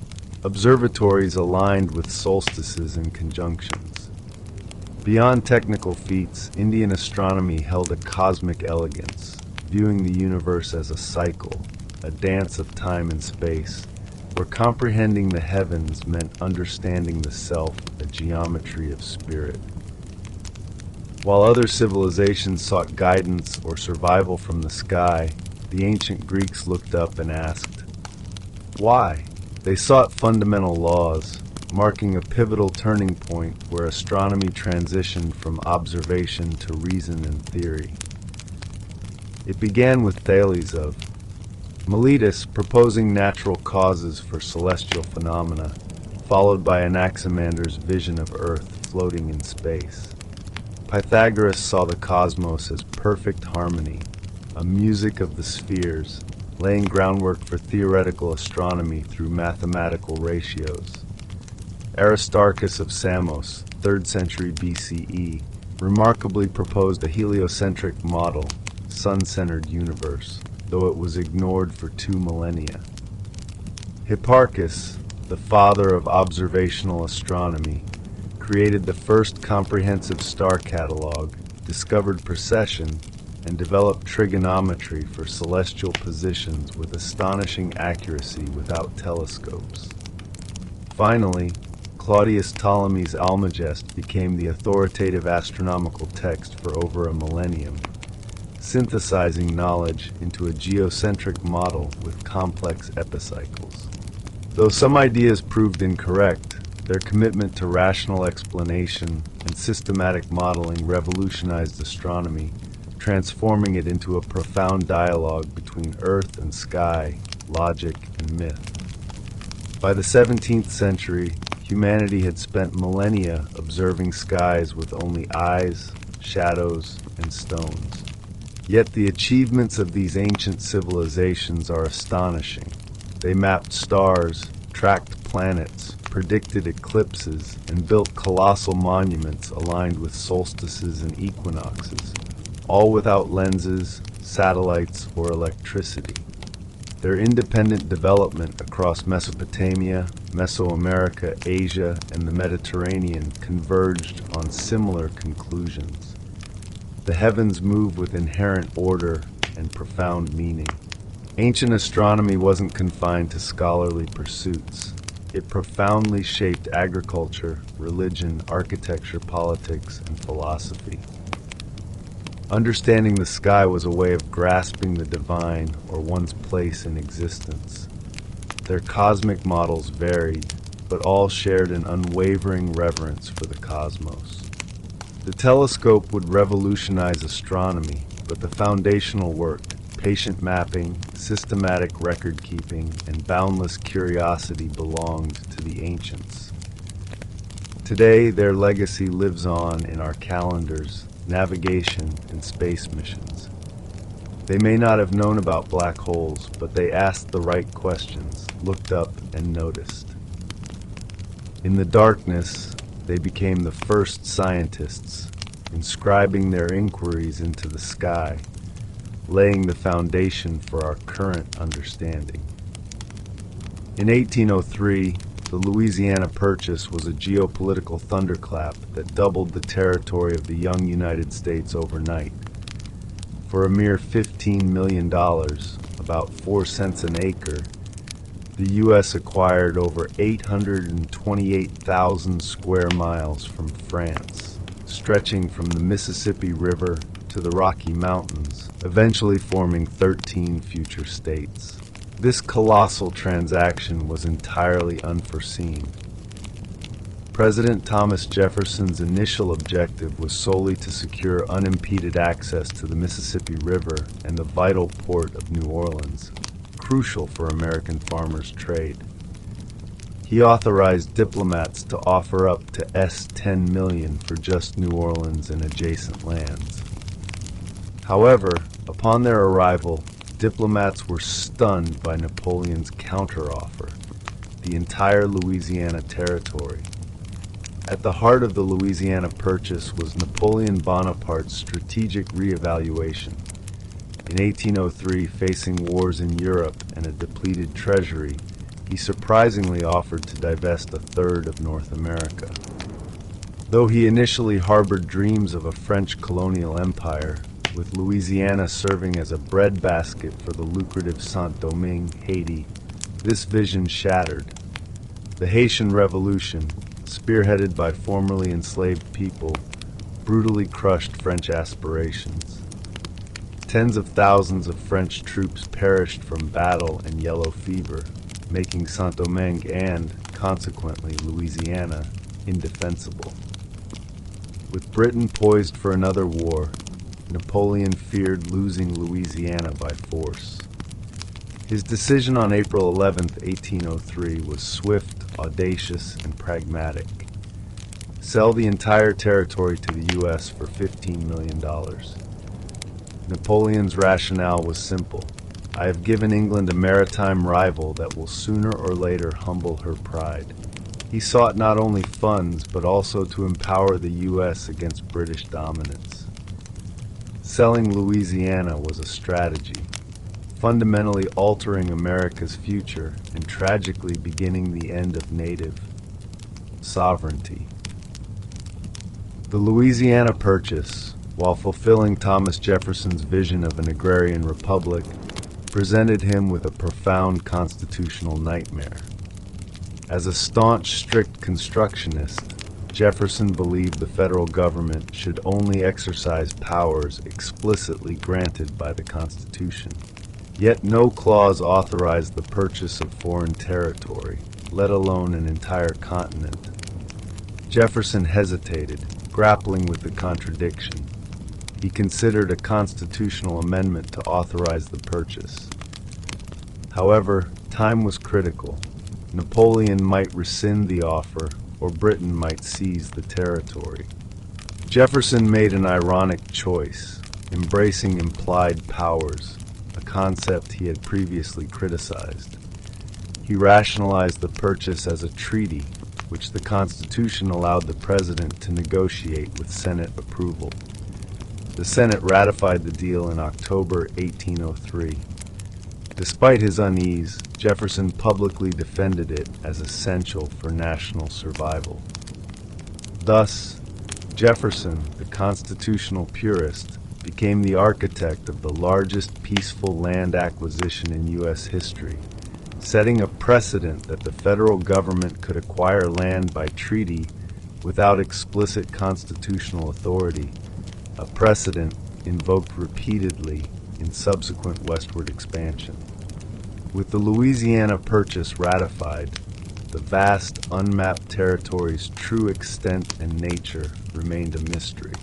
Observatories aligned with solstices and conjunctions. Beyond technical feats, Indian astronomy held a cosmic elegance, viewing the universe as a cycle, a dance of time and space, where comprehending the heavens meant understanding the self, a geometry of spirit. While other civilizations sought guidance or survival from the sky, the ancient Greeks looked up and asked, why? They sought fundamental laws, marking a pivotal turning point where astronomy transitioned from observation to reason and theory. It began with Thales of Miletus proposing natural causes for celestial phenomena, followed by Anaximander's vision of Earth floating in space. Pythagoras saw the cosmos as perfect harmony, a music of the spheres, laying groundwork for theoretical astronomy through mathematical ratios. Aristarchus of Samos, 3rd century BCE, remarkably proposed a heliocentric model, sun-centered universe, though it was ignored for 2 millennia. Hipparchus, the father of observational astronomy, created the first comprehensive star catalog, discovered precession, and developed trigonometry for celestial positions with astonishing accuracy without telescopes. Finally, Claudius Ptolemy's Almagest became the authoritative astronomical text for over a millennium, synthesizing knowledge into a geocentric model with complex epicycles. Though some ideas proved incorrect, their commitment to rational explanation and systematic modeling revolutionized astronomy, transforming it into a profound dialogue between earth and sky, logic and myth. By the 17th century, humanity had spent millennia observing skies with only eyes, shadows, and stones. Yet the achievements of these ancient civilizations are astonishing. They mapped stars, tracked planets, predicted eclipses, and built colossal monuments aligned with solstices and equinoxes, all without lenses, satellites, or electricity. Their independent development across Mesopotamia, Mesoamerica, Asia, and the Mediterranean converged on similar conclusions. The heavens move with inherent order and profound meaning. Ancient astronomy wasn't confined to scholarly pursuits. It profoundly shaped agriculture, religion, architecture, politics, and philosophy. Understanding the sky was a way of grasping the divine or one's place in existence. Their cosmic models varied, but all shared an unwavering reverence for the cosmos. The telescope would revolutionize astronomy, but the foundational work, patient mapping, systematic record-keeping, and boundless curiosity belonged to the ancients. Today, their legacy lives on in our calendars, navigation, and space missions. They may not have known about black holes, but they asked the right questions, looked up, and noticed. In the darkness, they became the first scientists, inscribing their inquiries into the sky, laying the foundation for our current understanding. In 1803, the Louisiana Purchase was a geopolitical thunderclap that doubled the territory of the young United States overnight. For a mere $15 million, about 4 cents an acre, the U.S. acquired over 828,000 square miles from France, stretching from the Mississippi River to the Rocky Mountains, eventually forming 13 future states. This colossal transaction was entirely unforeseen. President Thomas Jefferson's initial objective was solely to secure unimpeded access to the Mississippi River and the vital port of New Orleans, crucial for American farmers' trade. He authorized diplomats to offer up to $10 million for just New Orleans and adjacent lands. However, upon their arrival, diplomats were stunned by Napoleon's counteroffer, the entire Louisiana territory. At the heart of the Louisiana Purchase was Napoleon Bonaparte's strategic reevaluation. In 1803, facing wars in Europe and a depleted treasury, he surprisingly offered to divest a third of North America. Though he initially harbored dreams of a French colonial empire, with Louisiana serving as a breadbasket for the lucrative Saint-Domingue, Haiti, this vision shattered. The Haitian Revolution, spearheaded by formerly enslaved people, brutally crushed French aspirations. Tens of thousands of French troops perished from battle and yellow fever, making Saint-Domingue and, consequently, Louisiana indefensible. With Britain poised for another war, Napoleon feared losing Louisiana by force. His decision on April 11, 1803 was swift, audacious, and pragmatic. Sell the entire territory to the U.S. for $15 million. Napoleon's rationale was simple. I have given England a maritime rival that will sooner or later humble her pride. He sought not only funds, but also to empower the U.S. against British dominance. Selling Louisiana was a strategy, fundamentally altering America's future and tragically beginning the end of native sovereignty. The Louisiana Purchase, while fulfilling Thomas Jefferson's vision of an agrarian republic, presented him with a profound constitutional nightmare. As a staunch, strict constructionist, Jefferson believed the federal government should only exercise powers explicitly granted by the Constitution. Yet no clause authorized the purchase of foreign territory, let alone an entire continent. Jefferson hesitated, grappling with the contradiction. He considered a constitutional amendment to authorize the purchase. However, time was critical. Napoleon might rescind the offer, or Britain might seize the territory. Jefferson made an ironic choice, embracing implied powers, a concept he had previously criticized. He rationalized the purchase as a treaty, which the Constitution allowed the president to negotiate with Senate approval. The Senate ratified the deal in October 1803. Despite his unease, Jefferson publicly defended it as essential for national survival. Thus, Jefferson, the constitutional purist, became the architect of the largest peaceful land acquisition in U.S. history, setting a precedent that the federal government could acquire land by treaty without explicit constitutional authority, a precedent invoked repeatedly in subsequent westward expansion. With the Louisiana Purchase ratified, the vast unmapped territory's true extent and nature remained a mystery.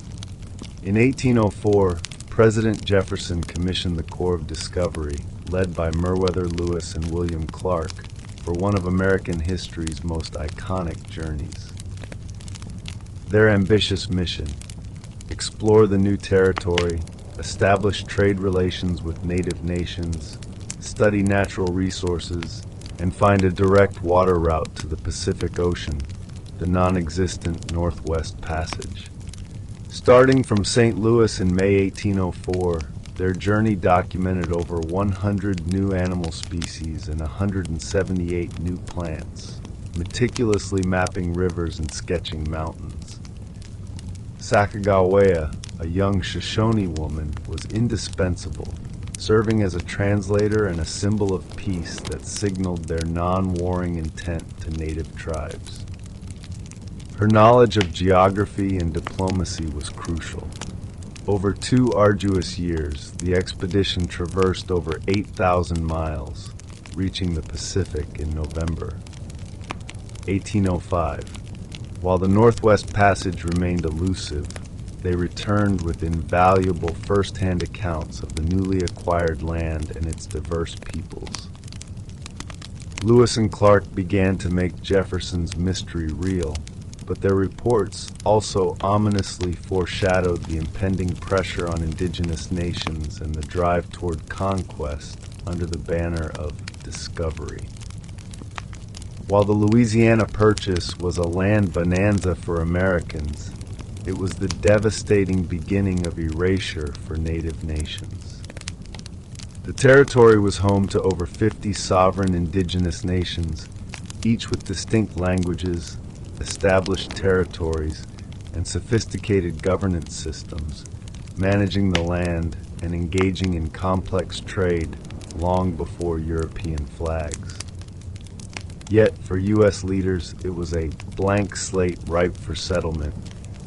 In 1804, President Jefferson commissioned the Corps of Discovery, led by Meriwether Lewis and William Clark, for one of American history's most iconic journeys. Their ambitious mission: explore the new territory, establish trade relations with native nations, study natural resources, and find a direct water route to the Pacific Ocean, the non-existent Northwest Passage. Starting from St. Louis in May 1804, their journey documented over 100 new animal species and 178 new plants, meticulously mapping rivers and sketching mountains. Sacagawea, a young Shoshone woman, was indispensable, serving as a translator and a symbol of peace that signaled their non-warring intent to native tribes. Her knowledge of geography and diplomacy was crucial. Over 2 arduous years, the expedition traversed over 8,000 miles, reaching the Pacific in November 1805. While the Northwest Passage remained elusive, they returned with invaluable first-hand accounts of the newly acquired land and its diverse peoples. Lewis and Clark began to make Jefferson's mystery real, but their reports also ominously foreshadowed the impending pressure on indigenous nations and the drive toward conquest under the banner of discovery. While the Louisiana Purchase was a land bonanza for Americans, it was the devastating beginning of erasure for native nations. The territory was home to over 50 sovereign indigenous nations, each with distinct languages, established territories, and sophisticated governance systems, managing the land and engaging in complex trade long before European flags. Yet, for U.S. leaders, it was a blank slate ripe for settlement.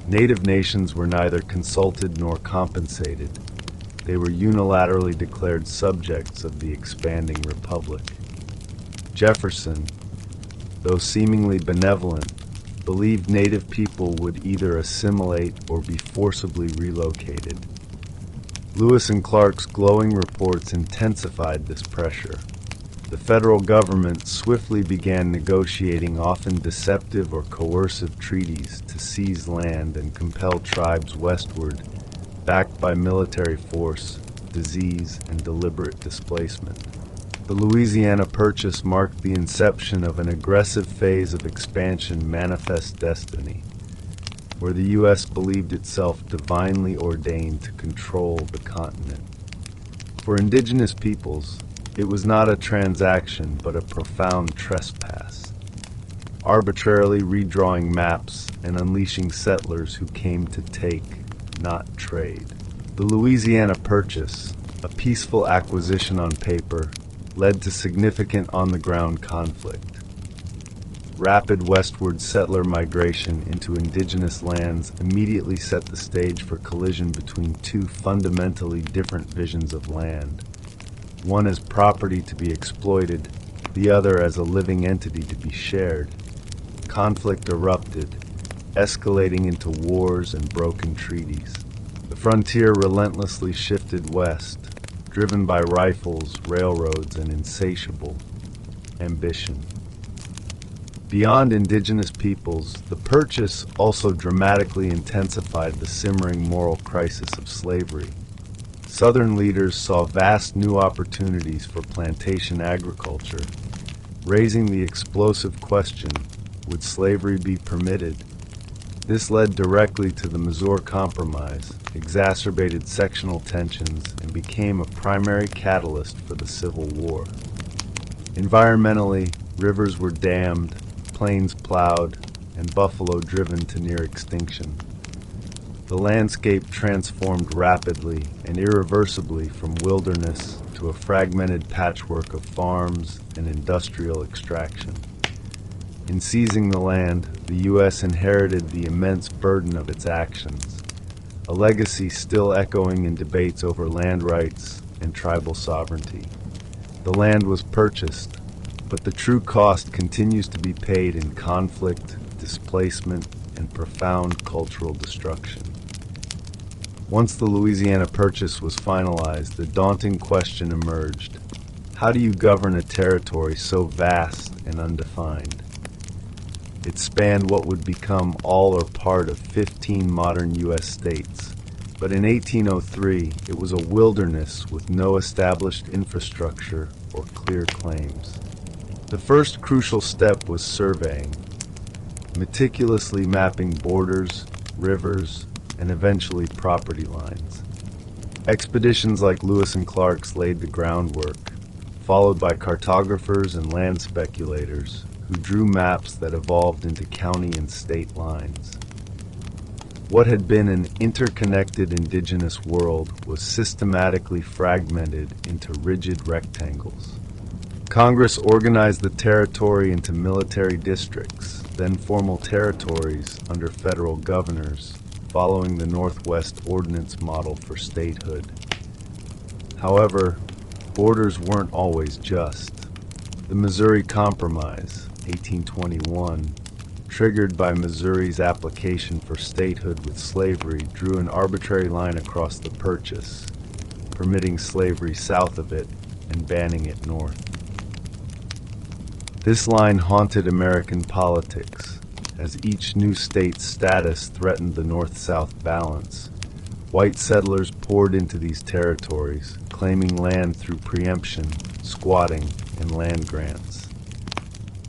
Native nations were neither consulted nor compensated. They were unilaterally declared subjects of the expanding republic. Jefferson, though seemingly benevolent, believed native people would either assimilate or be forcibly relocated. Lewis and Clark's glowing reports intensified this pressure. The federal government swiftly began negotiating often deceptive or coercive treaties to seize land and compel tribes westward, backed by military force, disease, and deliberate displacement. The Louisiana Purchase marked the inception of an aggressive phase of expansion manifest destiny, where the U.S. believed itself divinely ordained to control the continent. For indigenous peoples, it was not a transaction but a profound trespass, arbitrarily redrawing maps and unleashing settlers who came to take, not trade. The Louisiana Purchase, a peaceful acquisition on paper, led to significant on-the-ground conflict. Rapid westward settler migration into indigenous lands immediately set the stage for collision between two fundamentally different visions of land. one as property to be exploited, the other as a living entity to be shared. Conflict erupted, escalating into wars and broken treaties. The frontier relentlessly shifted west, driven by rifles, railroads, and insatiable ambition. Beyond indigenous peoples, the purchase also dramatically intensified the simmering moral crisis of slavery. Southern leaders saw vast new opportunities for plantation agriculture, raising the explosive question, would slavery be permitted? This led directly to the Missouri Compromise, exacerbated sectional tensions, and became a primary catalyst for the Civil War. Environmentally, rivers were dammed, plains plowed, and buffalo driven to near extinction. The landscape transformed rapidly and irreversibly from wilderness to a fragmented patchwork of farms and industrial extraction. In seizing the land, the U.S. inherited the immense burden of its actions, a legacy still echoing in debates over land rights and tribal sovereignty. The land was purchased, but the true cost continues to be paid in conflict, displacement, and profound cultural destruction. Once the Louisiana Purchase was finalized, the daunting question emerged: how do you govern a territory so vast and undefined? It spanned what would become all or part of 15 modern U.S. states, but in 1803 it was a wilderness with no established infrastructure or clear claims. The first crucial step was surveying, meticulously mapping borders, rivers, and eventually property lines. Expeditions like Lewis and Clark's laid the groundwork, followed by cartographers and land speculators who drew maps that evolved into county and state lines. What had been an interconnected indigenous world was systematically fragmented into rigid rectangles. Congress organized the territory into military districts, then formal territories under federal governors, following the Northwest Ordinance model for statehood. However, borders weren't always just. The Missouri Compromise, 1821, triggered by Missouri's application for statehood with slavery, drew an arbitrary line across the purchase, permitting slavery south of it and banning it north. This line haunted American politics, as each new state's status threatened the north-south balance. White settlers poured into these territories, claiming land through preemption, squatting, and land grants.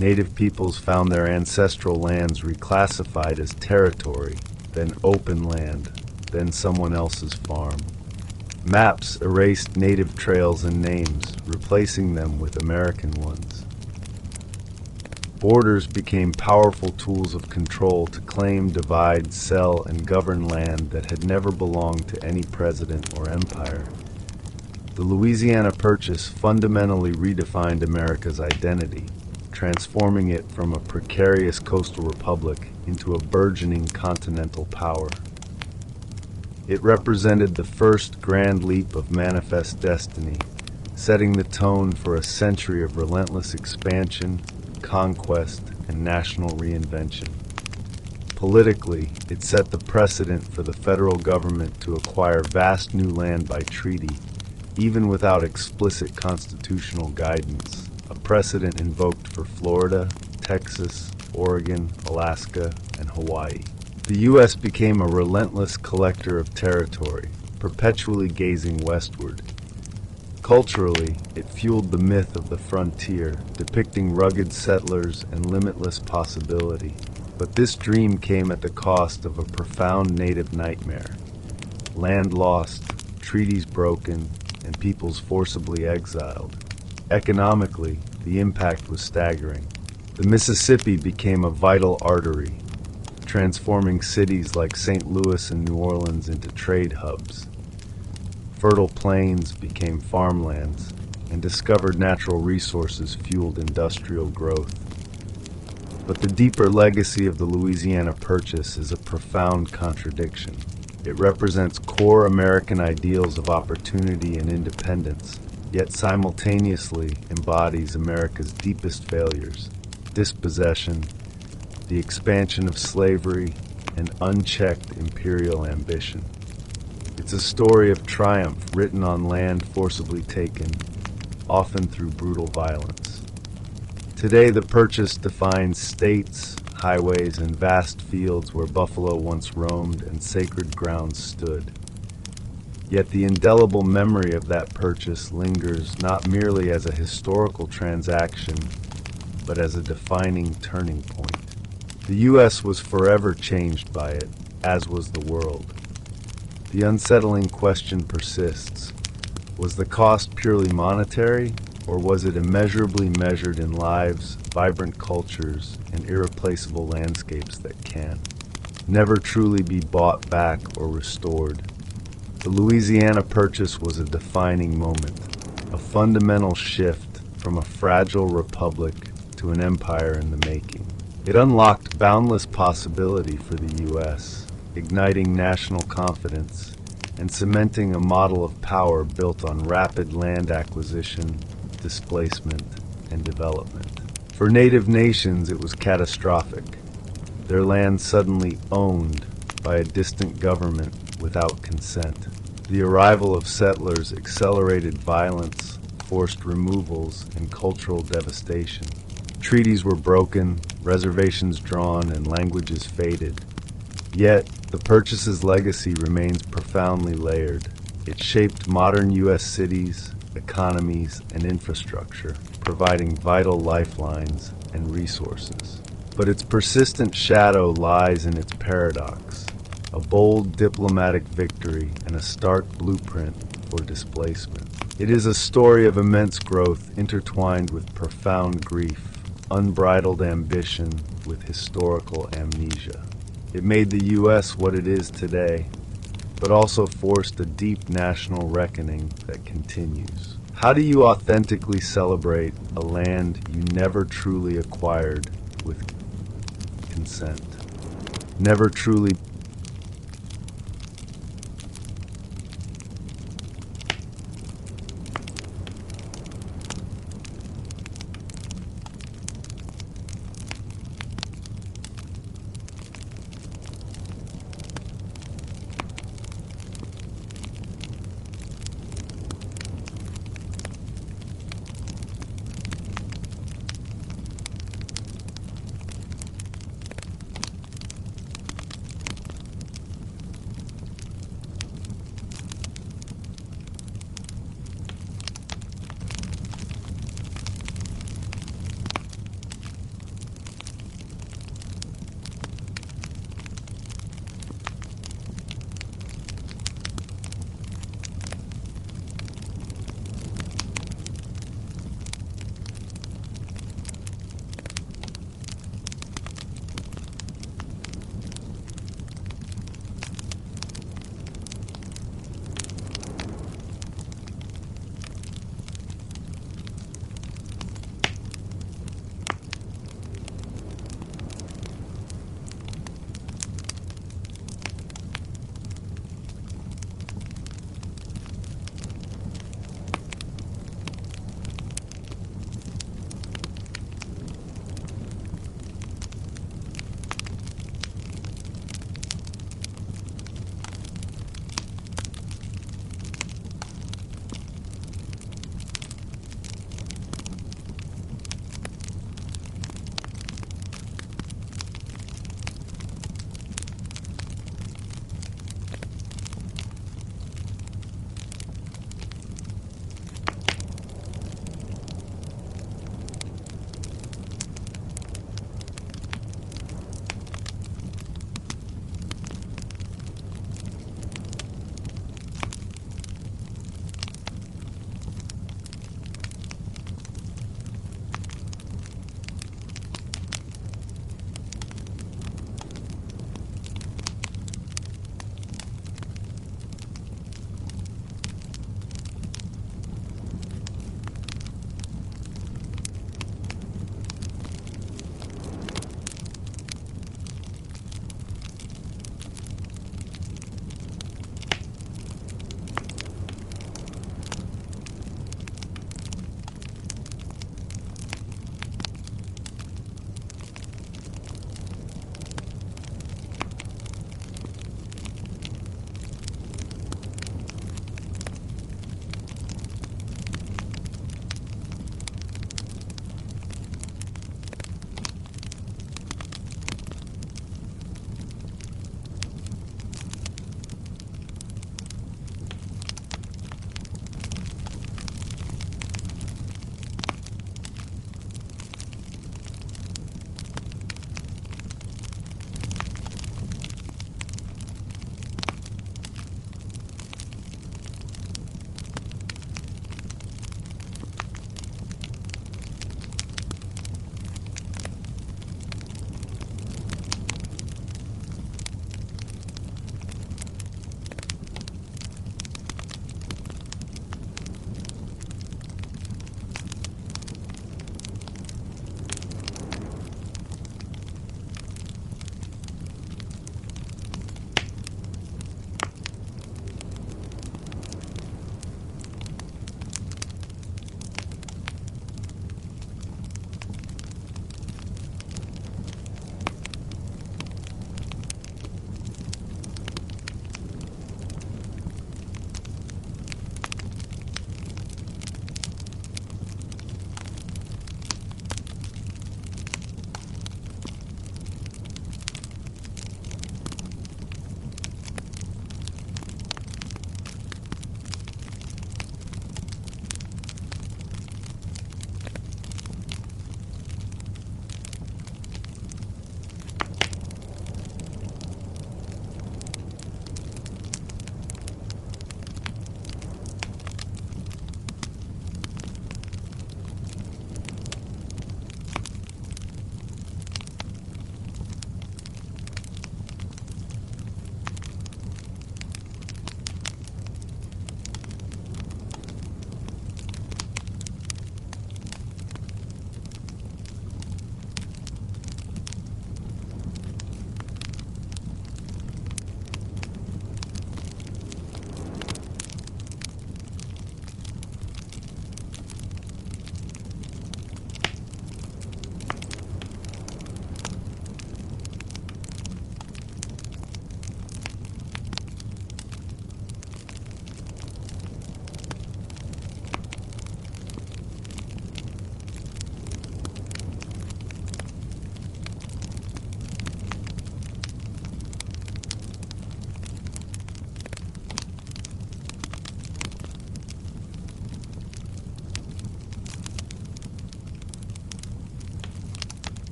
Native peoples found their ancestral lands reclassified as territory, then open land, then someone else's farm. Maps erased native trails and names, replacing them with American ones. Borders became powerful tools of control to claim, divide, sell, and govern land that had never belonged to any president or empire. The Louisiana Purchase fundamentally redefined America's identity, transforming it from a precarious coastal republic into a burgeoning continental power. It represented the first grand leap of manifest destiny, setting the tone for a century of relentless expansion, conquest, and national reinvention. Politically, it set the precedent for the federal government to acquire vast new land by treaty, even without explicit constitutional guidance, a precedent invoked for Florida, Texas, Oregon, Alaska, and Hawaii. The U.S. became a relentless collector of territory, perpetually gazing westward. Culturally, it fueled the myth of the frontier, depicting rugged settlers and limitless possibility. But this dream came at the cost of a profound native nightmare. Land lost, treaties broken, and peoples forcibly exiled. Economically, the impact was staggering. The Mississippi became a vital artery, transforming cities like St. Louis and New Orleans into trade hubs. Fertile plains became farmlands, and discovered natural resources fueled industrial growth. But the deeper legacy of the Louisiana Purchase is a profound contradiction. It represents core American ideals of opportunity and independence, yet simultaneously embodies America's deepest failures: dispossession, the expansion of slavery, and unchecked imperial ambition. It's a story of triumph written on land forcibly taken, often through brutal violence. Today, the purchase defines states, highways, and vast fields where buffalo once roamed and sacred grounds stood. Yet the indelible memory of that purchase lingers not merely as a historical transaction, but as a defining turning point. The U.S. was forever changed by it, as was the world. The unsettling question persists: was the cost purely monetary, or was it immeasurably measured in lives, vibrant cultures, and irreplaceable landscapes that can never truly be bought back or restored? The Louisiana Purchase was a defining moment, a fundamental shift from a fragile republic to an empire in the making. It unlocked boundless possibility for the U.S., igniting national confidence and cementing a model of power built on rapid land acquisition, displacement, and development. For native nations, it was catastrophic. Their land suddenly owned by a distant government without consent. The arrival of settlers accelerated violence, forced removals, and cultural devastation. Treaties were broken, reservations drawn, and languages faded. Yet, the purchase's legacy remains profoundly layered. It shaped modern U.S. cities, economies, and infrastructure, providing vital lifelines and resources. But its persistent shadow lies in its paradox: a bold diplomatic victory and a stark blueprint for displacement. It is a story of immense growth intertwined with profound grief, unbridled ambition with historical amnesia. It made the U.S. what it is today, but also forced a deep national reckoning that continues. How do you authentically celebrate a land you never truly acquired with consent? Never truly